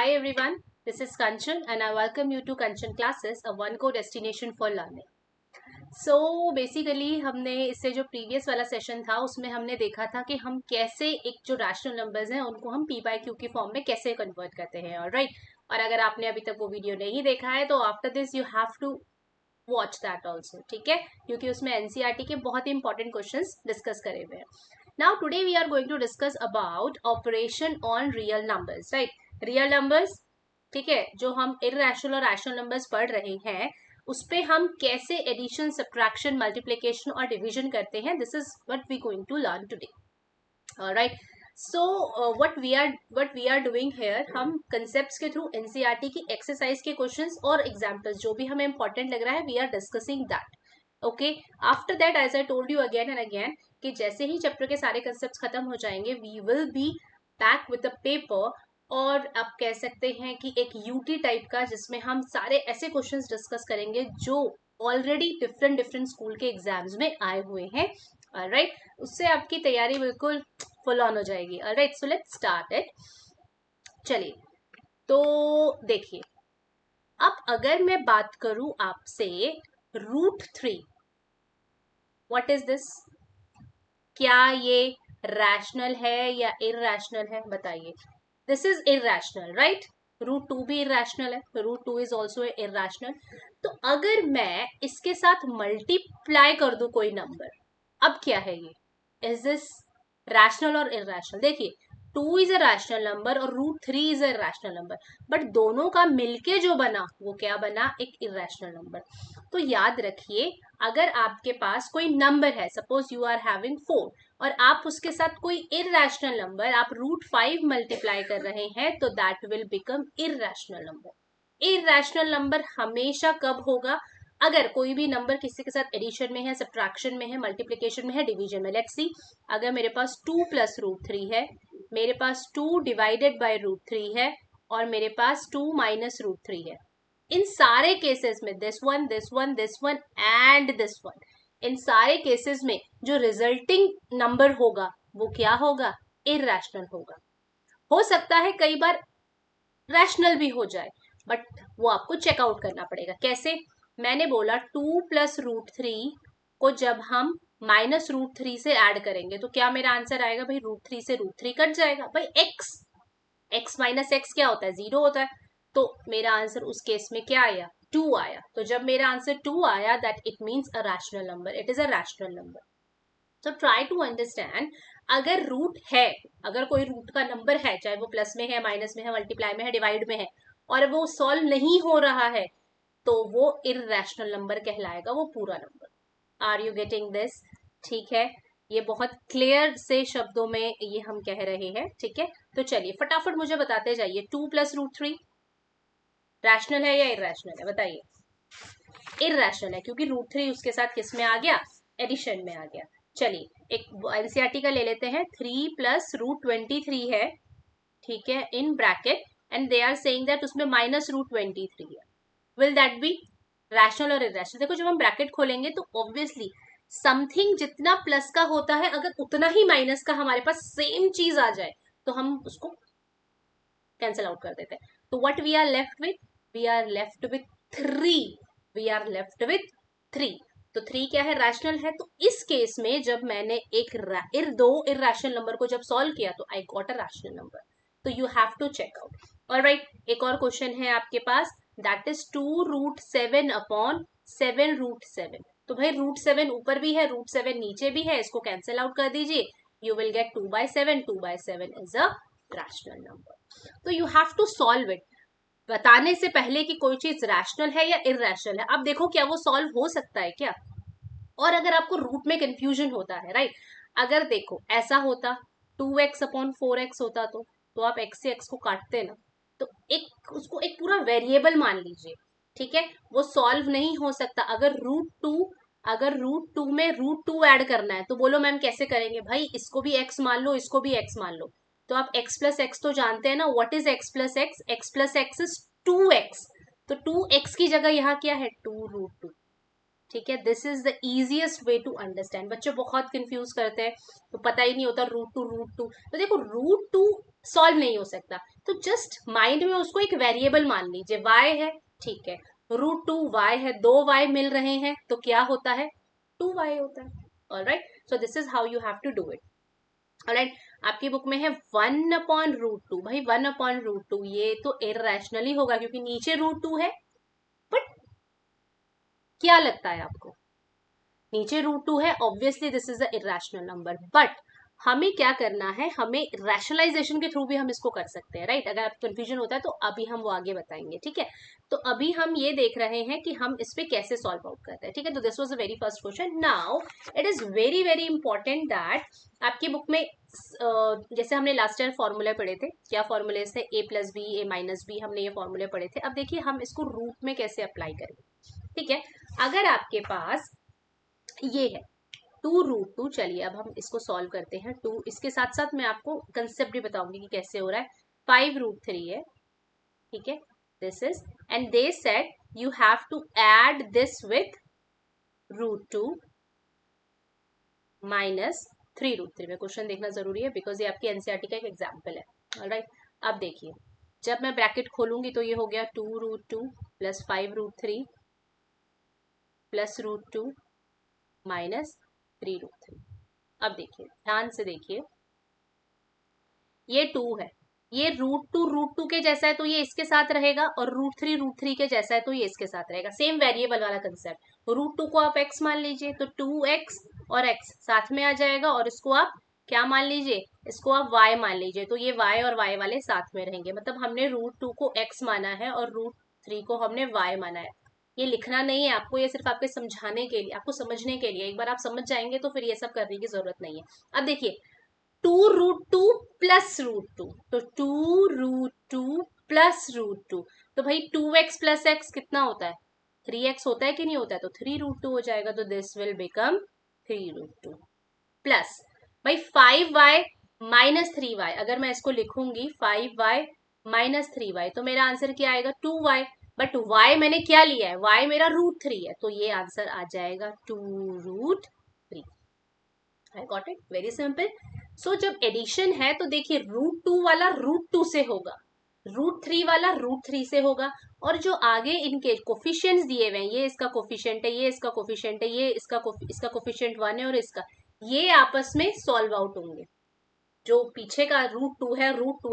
Hi everyone, this is Kanchan and I welcome you to Kanchan Classes, a one-go destination for learning. So basically हमने इससे जो previous वाला session था उसमें हमने देखा था कि हम कैसे एक जो रैशनल नंबर्स हैं उनको हम पी बाई क्यू की फॉर्म में कैसे कन्वर्ट करते हैं ऑलराइट। और अगर आपने अभी तक वो वीडियो नहीं देखा है तो after this you have to watch that also, ठीक है, क्योंकि उसमें एनसीईआरटी के बहुत ही इंपॉर्टेंट क्वेश्चंस डिस्कस करे हुए हैं. Now today we are going to discuss about operation on real numbers, right. Real numbers, ठीक है, जो हम इररेशनल और रैशनल नंबर्स पढ़ रहे हैं उस पे हम कैसे एडिशन, सब्ट्रैक्शन, मल्टीप्लिकेशन और डिवीजन करते हैं. This is what we going to learn today, alright. So what we are doing here, हम कंसेप्ट्स के थ्रू एनसीईआरटी की एक्सरसाइज के क्वेश्चंस और एग्जांपल्स जो भी हमें इंपॉर्टेंट लग रहा है we are discussing that. Okay, after that as I told you again and again कि जैसे ही चैप्टर के सारे कंसेप्ट्स खत्म हो जाएंगे we will be back with a paper, और आप कह सकते हैं कि एक यूटी टाइप का जिसमें हम सारे ऐसे क्वेश्चंस डिस्कस करेंगे जो ऑलरेडी डिफरेंट डिफरेंट स्कूल के एग्जाम्स में आए हुए हैं. राइट, उससे आपकी तैयारी बिल्कुल फुल ऑन हो जाएगी. Alright, so let's start it. चलिए, तो देखिए, अब अगर मैं बात करूं आपसे √3, व्हाट इज दिस? क्या ये रैशनल है या इररैशनल है? बताइए. This is irrational, right. √2 भी इररैशनल है, √2 इज ऑल्सो इररैशनल. तो अगर मैं इसके साथ मल्टीप्लाई कर दूं कोई नंबर, अब क्या है ये? Is this rational or irrational? देखिए, 2 इज अ रैशनल नंबर और √3 is a rational number, but दोनों का मिलके जो बना वो क्या बना? एक इररैशनल नंबर. तो याद रखिए, अगर आपके पास कोई नंबर है, सपोज यू आर हैविंग 4, और आप उसके साथ कोई इररैशनल नंबर आप √5 मल्टीप्लाई कर रहे हैं तो that will become irrational number. Irrational number हमेशा कब होगा? अगर कोई भी नंबर किसी के साथ एडिशन में है, सब्ट्रैक्शन में है, मल्टीप्लिकेशन में है, डिवीजन में. लेट्स सी, अगर मेरे पास 2 प्लस √3 है, मेरे पास 2 डिवाइडेड बाय √3 है, और मेरे पास 2 माइनस √3 है. इन सारे केसेस में this one, this one, this one and this one, इन सारे केसेस में जो रिजल्टिंग नंबर होगा वो क्या होगा? इररैशनल होगा. हो सकता है कई बार रैशनल भी हो जाए, बट वो आपको चेकआउट करना पड़ेगा. कैसे? मैंने बोला 2 प्लस √3 को जब हम माइनस √3 से ऐड करेंगे तो क्या मेरा आंसर आएगा? भाई √3 से √3 कट जाएगा. भाई x माइनस एक्स क्या होता है? 0 होता है. तो मेरा आंसर उस केस में क्या आया? 2 आया. तो जब मेरा आंसर 2 आया that it means a rational number, it is a rational number. तो ट्राई टू अंडरस्टैंड, अगर रूट है, अगर कोई रूट का नंबर है, चाहे वो प्लस में है, माइनस में है, मल्टीप्लाई में है, डिवाइड में है, और वो सॉल्व नहीं हो रहा है तो वो इररैशनल नंबर कहलाएगा, वो पूरा number. Are you getting this? ठीक है, ये बहुत क्लियर से शब्दों में ये हम कह रहे हैं. ठीक है, तो चलिए फटाफट मुझे बताते जाइए, 2 प्लस √3 रैशनल है या इररैशनल है? बताइए. इररैशनल है, क्योंकि √3 उसके साथ किस में आ गया? एडिशन में आ गया. चलिए एक एनसीईआरटी का ले लेते हैं. 3 प्लस √23 है, ठीक है, in bracket, and they are saying that उसमें माइनस √23 है. Will that be rational or irrational? देखो, जब हम ब्रैकेट खोलेंगे तो ऑब्वियसली समथिंग जितना प्लस का होता है, अगर उतना ही माइनस का हमारे पास सेम चीज आ जाए तो हम उसको कैंसिल आउट कर देते हैं. तो what we are left with? We are left with 3. We are left with 3. तो 3 क्या है? रैशनल है. तो इस केस में जब मैंने दो इररैशनल नंबर को जब सॉल्व किया तो I got a rational number. तो you have to check out. Alright, एक और क्वेश्चन है आपके पास, दैट इज 2√7 अपॉन 7√7. तो भाई √7 ऊपर भी है, √7 नीचे भी है, इसको कैंसिल आउट कर दीजिए. You will get 2/7. 2/7 is a rational number. तो you have to solve it बताने से पहले कि कोई चीज रैशनल है या इररैशनल है. अब देखो, क्या वो सॉल्व हो सकता है क्या? और अगर आपको रूट में कंफ्यूजन होता है, राइट, अगर देखो ऐसा होता 2x अपॉन 4x होता तो आप x से x को काटते ना, तो एक उसको एक पूरा वेरिएबल मान लीजिए. ठीक है, वो सॉल्व नहीं हो सकता. अगर √2 में √2 ऐड करना है तो बोलो मैम कैसे करेंगे? भाई इसको भी x मान लो, इसको भी x मान लो. तो आप x प्लस एक्स तो जानते हैं ना. What is x plus x? x plus x is 2x. तो 2x की जगह यहाँ क्या है? 2√2. ठीक है, this is the easiest way to understand. बच्चे बहुत कंफ्यूज करते हैं, तो पता ही नहीं होता √2. तो देखो, √2 सॉल्व नहीं हो सकता। तो जस्ट माइंड में उसको एक वेरिएबल मान लीजिए, y है, ठीक है, √2y है, 2y मिल रहे हैं तो क्या होता है, 2y होता है। Alright, so this is how you have to do it. Alright, आपकी बुक में है 1/√2। भाई 1/√2 ये तो इररेशनल ही होगा क्योंकि नीचे √2 है, बट क्या लगता है आपको, नीचे √2 है, obviously this is a irrational number. But हमें क्या करना है, हमें रैशनलाइजेशन के थ्रू भी हम इसको कर सकते हैं, राइट। अगर आपको कंफ्यूजन होता है तो अभी हम वो आगे बताएंगे, ठीक है। तो अभी हम ये देख रहे हैं कि हम इस पे कैसे सॉल्व आउट करते हैं, ठीक है। तो this was the very first question. Now it is very very important that आपकी बुक में जैसे हमने लास्ट ईयर फॉर्मूले पढ़े थे, क्या फॉर्मूले थे, a+b a-b, हमने ये फॉर्मूले पढ़े थे। अब देखिए हम इसको रूट में कैसे अप्लाई करेंगे, ठीक है। अगर आपके पास ये है 2√2, चलिए अब हम इसको सॉल्व करते हैं। 2, इसके साथ साथ मैं आपको कंसेप्ट भी बताऊंगी कि कैसे हो रहा है। 5√3 है, ठीक है, this is, and they said you have to add this with √2 minus 3√3 में क्वेश्चन देखना जरूरी है बिकॉज ये आपकी एनसीईआरटी का एक एग्जाम्पल है। ऑलराइट, अब देखिए जब मैं ब्रैकेट खोलूंगी तो ये हो गया 2√2 प्लस 5√3 प्लस √2 माइनस 3√3। अब देखिए ध्यान से देखिए, ये 2 है, ये √2 के जैसा है तो ये इसके साथ रहेगा, और √3 के जैसा है तो ये इसके साथ रहेगा। सेम वेरिएबल वाला कंसेप्ट। √2 को आप x मान लीजिए तो 2x और x साथ में आ जाएगा, और इसको आप क्या मान लीजिए, इसको आप y मान लीजिए, तो ये y और y वाले साथ में रहेंगे। मतलब हमने √2 को x माना है और √3 को हमने y माना है। ये लिखना नहीं है आपको, ये सिर्फ आपके समझाने के लिए, आपको समझने के लिए। एक बार आप समझ जाएंगे तो फिर ये सब करने की जरूरत नहीं है। अब देखिए 2√2 प्लस √2, तो 2√2 प्लस √2, तो भाई 2x प्लस x कितना होता है, 3x होता है कि नहीं होता है, तो 3√2 हो जाएगा। तो दिस विल बिकम 3√2 प्लस भाई 5y माइनस 3y। अगर मैं इसको लिखूंगी 5y माइनस 3y तो मेरा आंसर क्या आएगा, 2y। बट y मैंने क्या लिया है, y मेरा √3 है, तो ये आंसर आ जाएगा 2√3। I got it, very simple. So जब एडिशन है तो देखिए √2 वाला √2 से होगा, √3 वाला √3 से होगा, और जो आगे इनके कोफिशिएंट्स दिए हुए हैं, ये इसका कोफिशिएंट है, ये इसका कोफिशिएंट है, ये इसका कोफिशिएंट 1 है, और इसका, ये आपस में सॉल्व आउट होंगे। जो पीछे का √2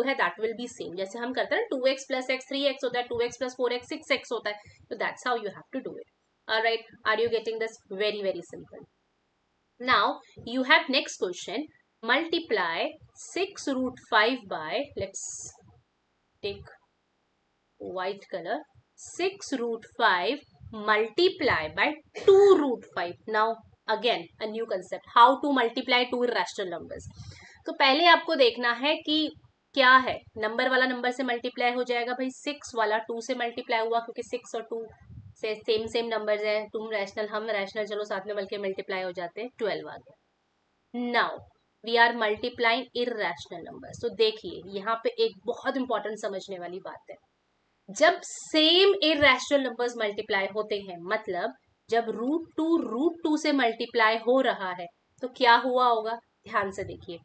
है दैट विल बी सेम, जैसे हम करते हैं 2x प्लस x 3x होता है, 2x प्लस 4x 6x होता है, तो that's how you have to do it. Alright, are you getting this, very very simple. Now you have next question. Multiply 6√5 by, let's take white color, 6√5 multiply by 2√5. Now again a new concept, how to multiply two irrational numbers. तो पहले आपको देखना है कि क्या है, number वाला number से मल्टीप्लाई हो जाएगा भाई, 6 वाला 2 से मल्टीप्लाई हुआ क्योंकि 6 और 2 से सेम सेम नंबर्स हैं, तुम रैशनल हम रैशनल, चलो साथ में बल्कि मल्टीप्लाई हो जाते हैं, 12 आ गया। Now we are multiplying irrational numbers. तो देखिए यहाँ पे एक बहुत इंपॉर्टेंट समझने वाली बात है, जब सेम इररेशनल नंबर्स मल्टीप्लाई होते हैं, मतलब जब √2 से मल्टीप्लाई हो रहा है, तो क्या हुआ होगा, ध्यान से देखिए,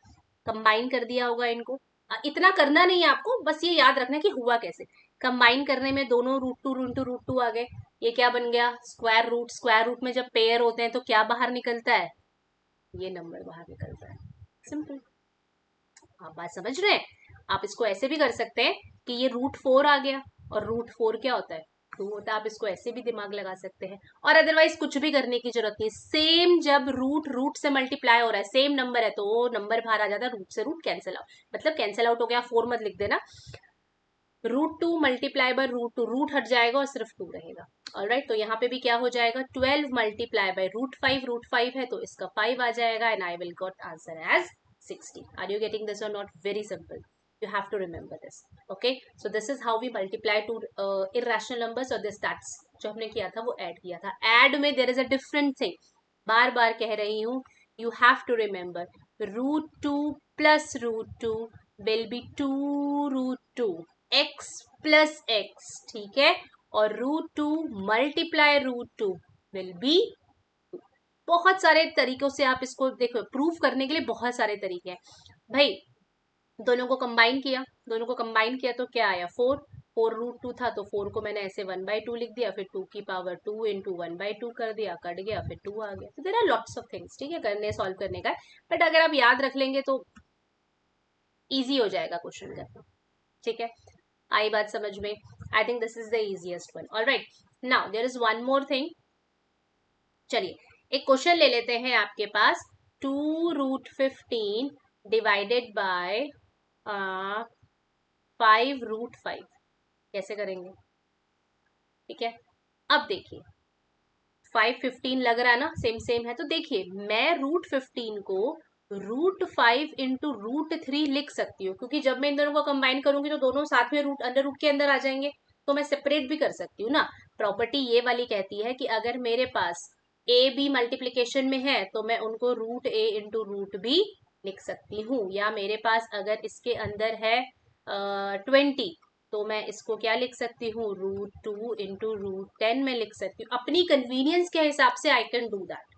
कंबाइन कर दिया होगा इनको। इतना करना नहीं है आपको, बस ये याद रखना कि हुआ कैसे। कंबाइन करने में दोनों √2 आ गए, ये क्या बन गया, स्क्वायर रूट। स्क्वायर रूट में जब पेयर होते हैं तो क्या बाहर निकलता है, ये नंबर बाहर निकलता है। सिंपल, आप बात समझ रहे हैं। आप इसको ऐसे भी कर सकते हैं कि ये √4 आ गया, और √4 क्या होता है, 2 होता है। आप इसको ऐसे भी दिमाग लगा सकते हैं, और अदरवाइज कुछ भी करने की जरूरत नहीं। सेम जब रूट से मल्टीप्लाई हो रहा है, सेम नंबर है, तो वो नंबर बाहर आ जाता है, रूट से रूट कैंसिल आउट, मतलब कैंसिल आउट हो गया, 4 मत लिख देना, √2 मल्टीप्लाई बाय √2, रूट हट जाएगा और सिर्फ 2 रहेगा। ऑलराइट, तो यहाँ पे भी क्या हो जाएगा, 12 मल्टीप्लाई बाय √5 है तो इसका 5 आ जाएगा, and I will got answer as 60. Are you getting this or not? Very simple. You have to remember this. Okay. So this is how we multiply two irrational numbers, or this stats जो हमने किया था वो add किया था। Add में there is a different thing. बार बार कह रही हूँ, you have to remember √2 plus √2 will be 2√2 x plus x, ठीक है, और √2 मल्टीप्लाई √2 will be, बहुत सारे तरीकों से आप इसको देखो, प्रूफ करने के लिए बहुत सारे तरीके हैं भाई। दोनों को कंबाइन किया, दोनों को कंबाइन किया तो क्या आया 4, 4√2 था तो 4 को मैंने ऐसे 1/2 लिख दिया, फिर 2 की पावर 2 इंटू 1/2 कर दिया, कट गया, फिर 2 आ गया। तो there are lots of things, ठीक है, करने सॉल्व करने का, बट अगर आप याद रख लेंगे तो इजी हो जाएगा क्वेश्चन करना, ठीक है। आई बात समझ में? I think this is the easiest one. Alright, now there is one more thing. चलिए एक क्वेश्चन ले लेते हैं आपके पास, 2√15 डिवाइडेड बाय 5√5, कैसे करेंगे? ठीक है, अब देखिए 515 लग रहा है ना, सेम सेम है, तो देखिए मैं √15 को √5 इंटू √3 लिख सकती हूँ, क्योंकि जब मैं इन दोनों को कंबाइन करूंगी तो दोनों साथ में रूट अंडर रूट के अंदर आ जाएंगे, तो मैं सेपरेट भी कर सकती हूँ ना। प्रॉपर्टी ये वाली कहती है कि अगर मेरे पास ए बी मल्टीप्लीकेशन में है तो मैं उनको √a इंटू √b लिख सकती हूँ, या मेरे पास अगर इसके अंदर है 20 तो मैं इसको क्या लिख सकती हूँ, √2 इंटू √10 में लिख सकती हूँ, अपनी कन्वीनियंस के हिसाब से आई कैन डू दैट।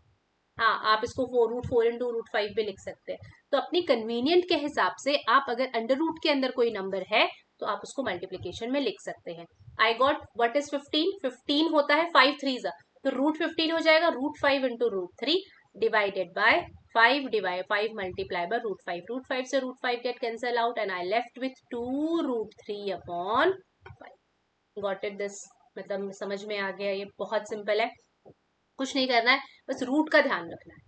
हाँ, आप इसको √4 इंटू √5 भी लिख सकते हैं, तो अपनी कन्वीनियंट के हिसाब से आप अगर अंडर रूट के अंदर कोई नंबर है तो आप उसको मल्टीप्लीकेशन में लिख सकते हैं। आई गॉट व्हाट इज 15, 15 होता है 5 3 तो √15 हो जाएगा √5 into √3 divided by 5 multiply by √5, √5 से √5 get cancel out and I left with 2√3 upon 5। Got it this? मतलब समझ में आ गया? ये बहुत सिंपल है, कुछ नहीं करना है, बस रूट का ध्यान रखना है।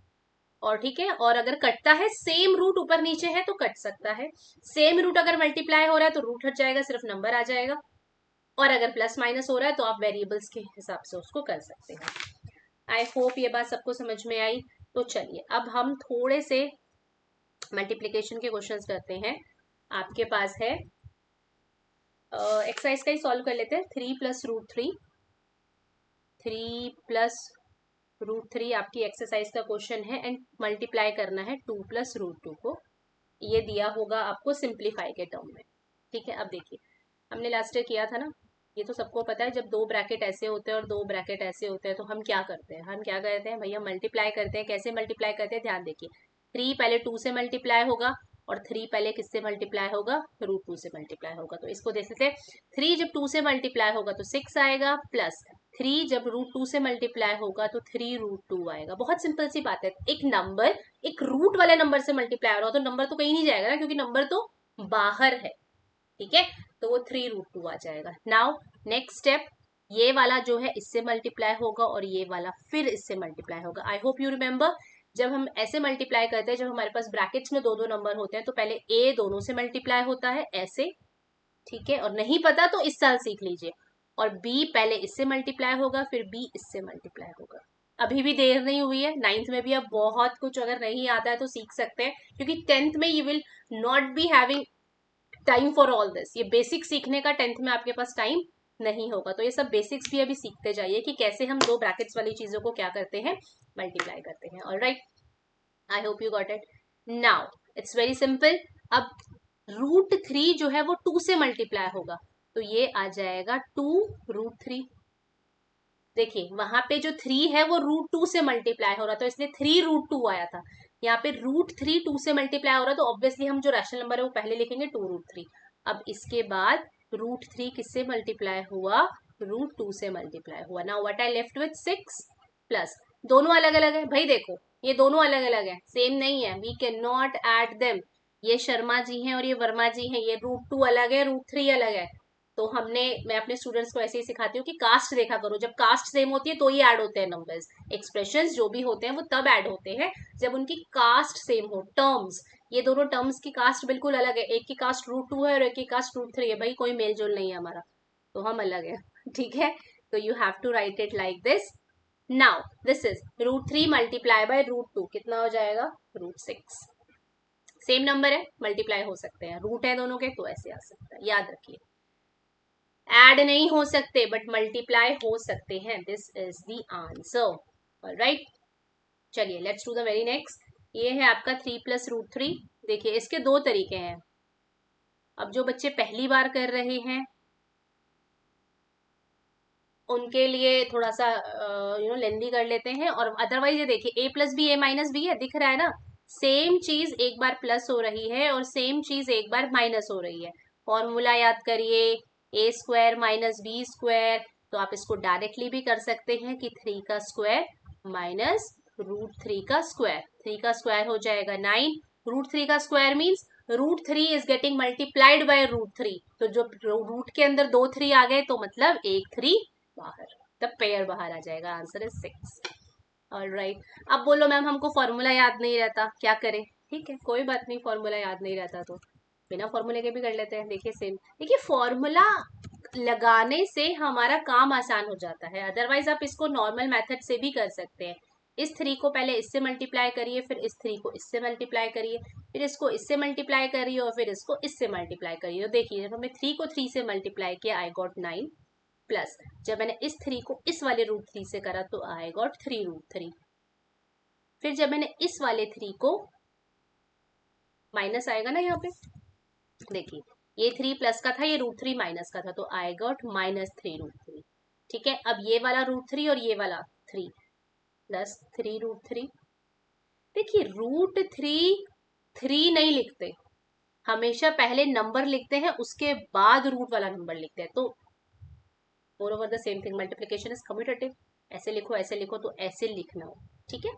और ठीक है, और अगर कटता है सेम रूट ऊपर नीचे है तो कट सकता है, सेम रूट अगर मल्टीप्लाई हो रहा है तो रूट हट जाएगा, सिर्फ नंबर आ जाएगा, और अगर प्लस माइनस हो रहा है तो आप वेरिएबल्स के हिसाब से उसको कर सकते हैं। आई होप ये बात सबको समझ में आई। तो चलिए अब हम थोड़े से मल्टीप्लीकेशन के क्वेश्चंस करते हैं। आपके पास है एक्सरसाइज का ही सॉल्व कर लेते हैं। 3 + √3, 3 + √3 आपकी एक्सरसाइज का क्वेश्चन है, एंड मल्टीप्लाई करना है 2 + √2 को। ये दिया होगा आपको सिंप्लीफाई के टर्म में, ठीक है। अब देखिए हमने लास्ट ईयर किया था ना, ये तो सबको पता है, जब दो ब्रैकेट ऐसे होते हैं और दो ब्रैकेट ऐसे होते हैं तो हम क्या करते हैं, हम क्या करते हैं भैया, मल्टीप्लाई करते हैं। कैसे मल्टीप्लाई करते हैं, ध्यान देखिए, 3 पहले 2 से मल्टीप्लाई होगा, और 3 पहले किससे मल्टीप्लाई होगा, √2 से मल्टीप्लाई होगा। तो इसको देख लेते हैं, 3 जब 2 से मल्टीप्लाई होगा तो 6 आएगा, प्लस 3 जब √2 से मल्टीप्लाई होगा तो 3√2 आएगा। बहुत सिंपल सी बात है, एक नंबर एक रूट वाले नंबर से मल्टीप्लाई हो रहा हो तो नंबर तो कहीं नहीं जाएगा ना, क्योंकि नंबर तो बाहर है, ठीक है, तो वो 3√2 आ जाएगा। नाउ नेक्स्ट स्टेप, ये वाला जो है इससे मल्टीप्लाई होगा और ये वाला फिर इससे मल्टीप्लाई होगा। आई होप यू रिमेम्बर, जब हम ऐसे मल्टीप्लाई करते हैं, जब हमारे पास ब्रैकेट्स में दो दो नंबर होते हैं तो पहले ए दोनों से मल्टीप्लाई होता है ऐसे, ठीक है, और नहीं पता तो इस साल सीख लीजिए, और बी पहले इससे मल्टीप्लाई होगा फिर बी इससे मल्टीप्लाई होगा। अभी भी देर नहीं हुई है, 9th में भी अब बहुत कुछ अगर नहीं आता है तो सीख सकते हैं, क्योंकि 10th में you will not be having time for all this. ये बेसिक सीखने का 10th में आपके पास टाइम नहीं होगा, तो ये सब बेसिक्स भी अभी सीखते जाइए कि कैसे हम दो ब्रैकेट्स वाली चीजों को क्या करते हैं, मल्टीप्लाई करते हैं। Alright, I hope you got it. Now it's very simple. अब √3 जो है वो 2 से मल्टीप्लाई होगा, तो ये आ जाएगा 2√3। देखिए वहां पे जो 3 है वो √2 से मल्टीप्लाई हो रहा था, तो इसलिए 3√2 आया था। यहाँ पे √3 2 से मल्टीप्लाई हो रहा है, तो ऑब्वियसली हम जो रैशनल नंबर है वो पहले लिखेंगे 2√3। अब इसके बाद √3 किससे मल्टीप्लाई हुआ, √2 से मल्टीप्लाई हुआ। Now what I left with 6 plus, दोनों अलग अलग है भाई, देखो ये दोनों अलग अलग है, सेम नहीं है, we can not add them. ये शर्मा जी हैं और ये वर्मा जी हैं, ये √2 अलग है, √3 अलग है। तो मैं अपने स्टूडेंट्स को ऐसे ही सिखाती हूँ कि कास्ट देखा करो, जब कास्ट सेम होती है तो ही ऐड होते हैं नंबर्स, एक्सप्रेशंस जो भी होते हैं वो तब ऐड होते हैं जब उनकी कास्ट सेम हो। टर्म्स, ये दोनों टर्म्स की कास्ट बिल्कुल अलग है, एक की कास्ट √2 है और एक की कास्ट √3 है, भाई कोई मेल जोल नहीं है हमारा, तो हम अलग है, ठीक है। तो you have to write it like this. Now this is √3 multiply by √2, कितना हो जाएगा, √6। सेम नंबर है, मल्टीप्लाई हो सकते हैं, रूट है दोनों के तो ऐसे आ सकता है, याद रखिए। ऐड नहीं हो सकते बट मल्टीप्लाई हो सकते हैं, this is the answer. Alright, चलिए let's do the very next. ये है आपका 3 + √3। देखिए इसके दो तरीके हैं। अब जो बच्चे पहली बार कर रहे हैं उनके लिए थोड़ा सा लेंदी कर लेते हैं, और अदरवाइज ये देखिए a + b a - b है, दिख रहा है ना, सेम चीज एक बार प्लस हो रही है और सेम चीज एक बार माइनस हो रही है। फॉर्मूला याद करिए, ए स्क्वायर माइनस बी स्क्वायर। तो आप इसको डायरेक्टली भी कर सकते हैं कि 3 का स्क्वायर माइनस √3 का स्क्वायर। 3 का स्क्वायर हो जाएगा 9, √3 का square means √3 is getting multiplied by √3। तो जो रूट के अंदर 2 3 आ गए तो मतलब एक 3 बाहर, तब पेयर बाहर आ जाएगा। Answer is 6। ऑलराइट, अब बोलो मैम हमको फॉर्मूला याद नहीं रहता, क्या करें? ठीक है, कोई बात नहीं, फॉर्मूला याद नहीं रहता तो बिना फॉर्मूले के भी कर लेते हैं। देखिए सेम, देखिए फॉर्मूला लगाने से हमारा काम आसान हो जाता है, अदरवाइज आप इसको नॉर्मल मेथड से भी कर सकते हैं। इस 3 को पहले इससे मल्टीप्लाई करिए, फिर इस 3 को इससे मल्टीप्लाई करिए, फिर इसको इससे मल्टीप्लाई करिए और फिर इसको इससे मल्टीप्लाई करिए। तो देखिए जब हमने 3 को 3 से मल्टीप्लाई किया आई गॉट 9, प्लस जब मैंने इस 3 को इस वाले √3 से करा तो आई गॉट 3√3। फिर जब मैंने इस वाले 3 को, माइनस आएगा ना यहाँ पे, देखिए ये 3 प्लस का था, ये √3 माइनस का था, तो आई गॉट -3√3। ठीक है, अब ये वाला √3 और ये वाला 3 प्लस 3√3। देखिए √3 3 नहीं लिखते, हमेशा पहले नंबर लिखते हैं उसके बाद रूट वाला नंबर लिखते हैं। तो more over the same thing, multiplication is commutative, ऐसे लिखो तो ऐसे लिखना हो। ठीक है,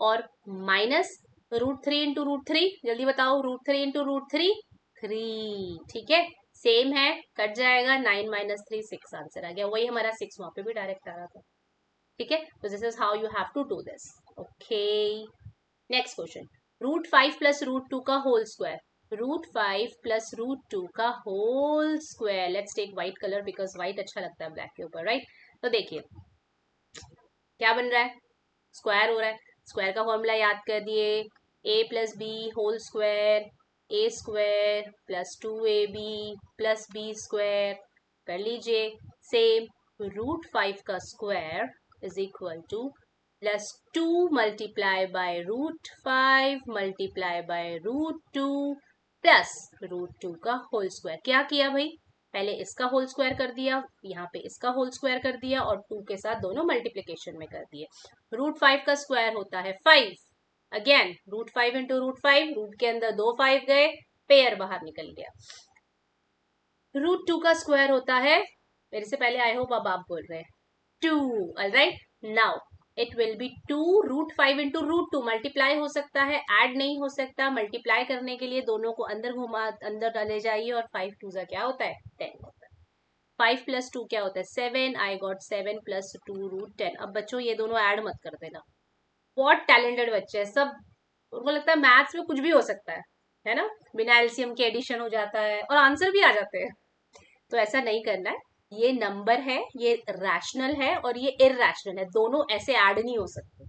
और माइनस √3 इंटू √3, जल्दी बताओ, √3 इंटू √3 3। ठीक है, सेम है, कट जाएगा, 9 माइनस 3 6 आंसर आ गया। वही हमारा 6 वहां पे भी डायरेक्ट आ रहा था। ठीक है, तो this is how you have to do this. Okay, next question, √5 plus √2 का होल स्क्वायर। √5 प्लस √2 का whole square, let's take white colour because white अच्छा लगता है ब्लैक के ऊपर, राइट? तो देखिए क्या बन रहा है, स्क्वायर हो रहा है। स्क्वायर का फॉर्मूला याद कर दिए, a plus b whole square, a square plus 2ab plus b square, कर लीजिए। सेम, √5 का square is equal to plus 2 multiply by √5 multiply by √2 plus √2 का होल स्क्वायर। क्या किया भाई, पहले इसका होल स्क्वायर कर दिया, यहाँ पे इसका होल स्क्वायर कर दिया और 2 के साथ दोनों मल्टीप्लीकेशन में कर दिए। √5 का स्क्वायर होता है 5, अगेन √5 इंटू √5, रूट के अंदर 2 5 गए, पेयर बाहर निकल गया। √2 का स्क्वायर होता है, मेरे से पहले आई होप अब आप बोल रहे हैं 2, alright. Now it will be 2, √5 into √2 multiply हो सकता है, ऐड नहीं हो सकता। मल्टीप्लाई करने के लिए दोनों को अंदर घुमा, अंदर डाले जाइए, और 5 2 जा क्या होता है 10 होता है। 5 प्लस 2 क्या होता है 7, आई गॉट 7 प्लस 2 √10। अब बच्चों ये दोनों ऐड मत कर देना, बहुत टैलेंटेड बच्चे हैं सब, उनको लगता है मैथ्स में कुछ भी हो सकता है ना, बिना एलसीएम के एडिशन हो जाता है और आंसर भी आ जाते हैं। तो ऐसा नहीं करना है, ये नंबर है, ये रैशनल है और ये इररैशनल है, दोनों ऐसे ऐड नहीं हो सकते।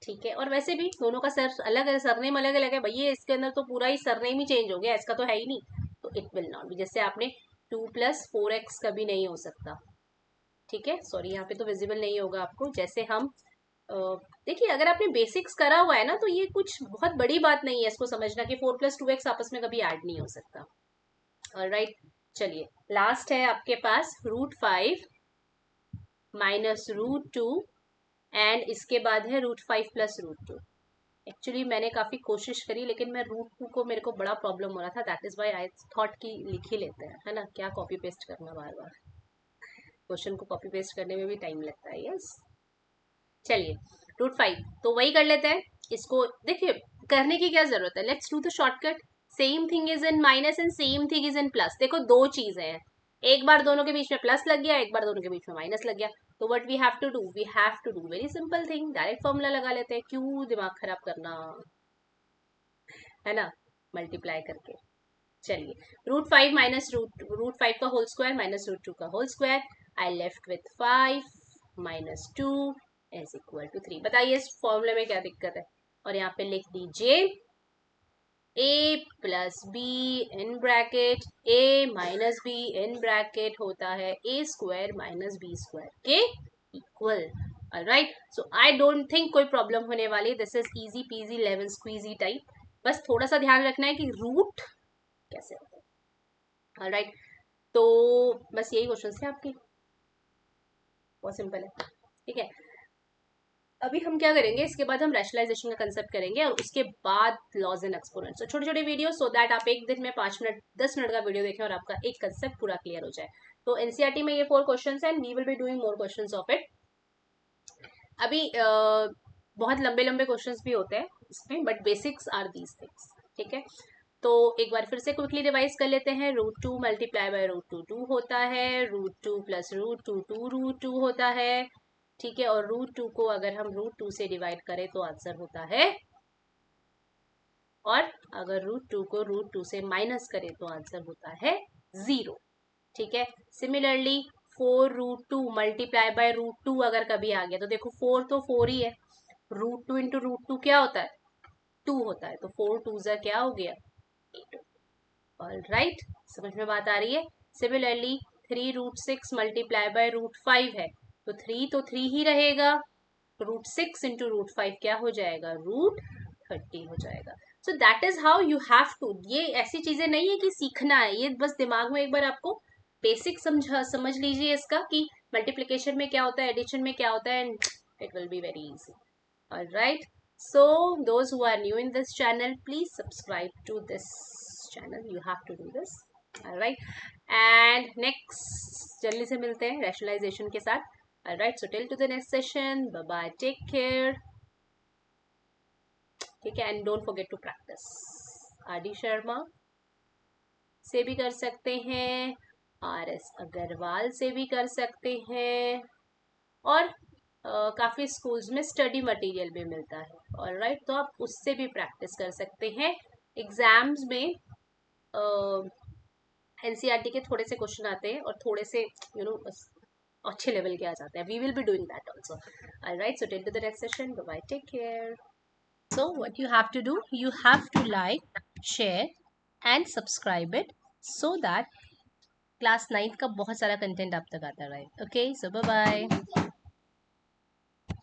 ठीक है, और वैसे भी दोनों का सर अलग है, सरनेम अलग अलग है भैया, इसके अंदर तो पूरा ही सरनेम ही चेंज हो गया, इसका तो है ही नहीं, तो इट विल नॉट बी। जैसे आपने 2 प्लस 4x कभी नहीं हो सकता। ठीक है, सॉरी यहाँ पे तो विजिबल नहीं होगा आपको। जैसे हम देखिए अगर आपने बेसिक्स करा हुआ है ना तो ये कुछ बहुत बड़ी बात नहीं है इसको समझना कि 4 प्लस 2x आपस में कभी ऐड नहीं हो सकता। ऑलराइट, चलिए लास्ट है आपके पास √5 माइनस √2 एंड इसके बाद है √5 प्लस √2। एक्चुअली मैंने काफी कोशिश करी लेकिन मैं √2 को, मेरे को बड़ा प्रॉब्लम हो रहा था, that is why I thought कि लिख ही लेते हैं, है ना, क्या कॉपी पेस्ट करना बार बार, क्वेश्चन को कॉपी पेस्ट करने में भी टाइम लगता है। यस, चलिए √5 तो वही कर लेते हैं। इसको देखिए करने की क्या जरूरत है, let's do the shortcut. Same thing is in minus and same thing is in plus. देखो दो चीजें हैं, एक बार दोनों के बीच में प्लस लग गया, एक बार दोनों के बीच में माइनस लग गया, तो what we have to do, we have to do very simple thing, direct formula लगा लेते हैं, क्यों दिमाग खराब करना, है ना, मल्टीप्लाई करके। चलिए √5 माइनस √5 का होल स्क्वायर माइनस √2 का whole square, I left with 5 minus 2 is equal to 3। बताइए इस फॉर्मूले में क्या दिक्कत है, और यहाँ पे लिख दीजिए a plus B in bracket a minus B in bracket होता है a square minus B square के equal. Alright, so I don't think कोई प्रॉब्लम होने वाली, this is easy peasy lemon squeezy type. बस थोड़ा सा ध्यान रखना है कि रूट कैसे होता है। ऑलराइट, तो बस यही क्वेश्चन थे आपके, बहुत सिंपल है। ठीक है, अभी हम क्या करेंगे, इसके बाद हम रैशनलाइजेशन का कंसेप्ट करेंगे और उसके बाद लॉज एंड एक्सपोनेंट्स। तो छोटे छोटे वीडियो, सो दैट आप एक दिन में 5 मिनट 10 मिनट का वीडियो देखें और आपका एक कंसेप्ट पूरा क्लियर हो जाए। तो एनसीईआरटी में ये 4 क्वेश्चंस हैं, we will be doing more questions of it. अभी बहुत लंबे लंबे क्वेश्चंस भी होते हैं इसमें, but basics are these things, ठीक है। तो एक बार फिर से क्विकली रिवाइज कर लेते हैं। √2 मल्टीप्लाई बाय √2 2 होता है, √2 प्लस √2 2 √2 होता है, ठीक है। और √2 को अगर हम √2 से डिवाइड करें तो आंसर होता है, और अगर √2 को √2 से माइनस करें तो आंसर होता है 0, ठीक है। सिमिलरली 4√2 मल्टीप्लाई बाय √2 अगर कभी आ गया तो देखो 4 तो 4 ही है, √2 इंटू √2 क्या होता है, 2 होता है, तो 4 2 क्या हो गया, 8। ऑल राइट, समझ में बात आ रही है। सिमिलरली 3√6 मल्टीप्लाई बाय √5 है, तो 3 तो 3 ही रहेगा, √6 इंटू √5 क्या हो जाएगा, √30 हो जाएगा। So that is how you have to, ये ऐसी चीजें नहीं है कि सीखना है, ये बस दिमाग में एक बार आपको बेसिक समझ लीजिए इसका कि मल्टीप्लिकेशन में क्या होता है, एडिशन में क्या होता है, and it will be very easy. All right. So those who are new in this channel, please subscribe to this channel. You have to do this. All right. And next जल्दी से मिलते हैं rationalization के साथ. All right. So till to the next session. Bye bye. Take care. ठीक है. And don't forget to practice. आदि शर्मा से भी कर सकते हैं, RS अग्रवाल से भी कर सकते हैं, और काफ़ी स्कूल्स में स्टडी मटेरियल भी मिलता है। और राइट, तो आप उससे भी प्रैक्टिस कर सकते हैं। एग्जाम्स में एनसीईआरटी के थोड़े से क्वेश्चन आते हैं और थोड़े से अच्छे लेवल के आ जाते हैं। We will be doing that also. Alright, so till to the next session, bye bye, take care. So what you have to do, you have to like, share and subscribe it so that class 9th का बहुत सारा content आप तक आता रहे। Okay, सो bye bye.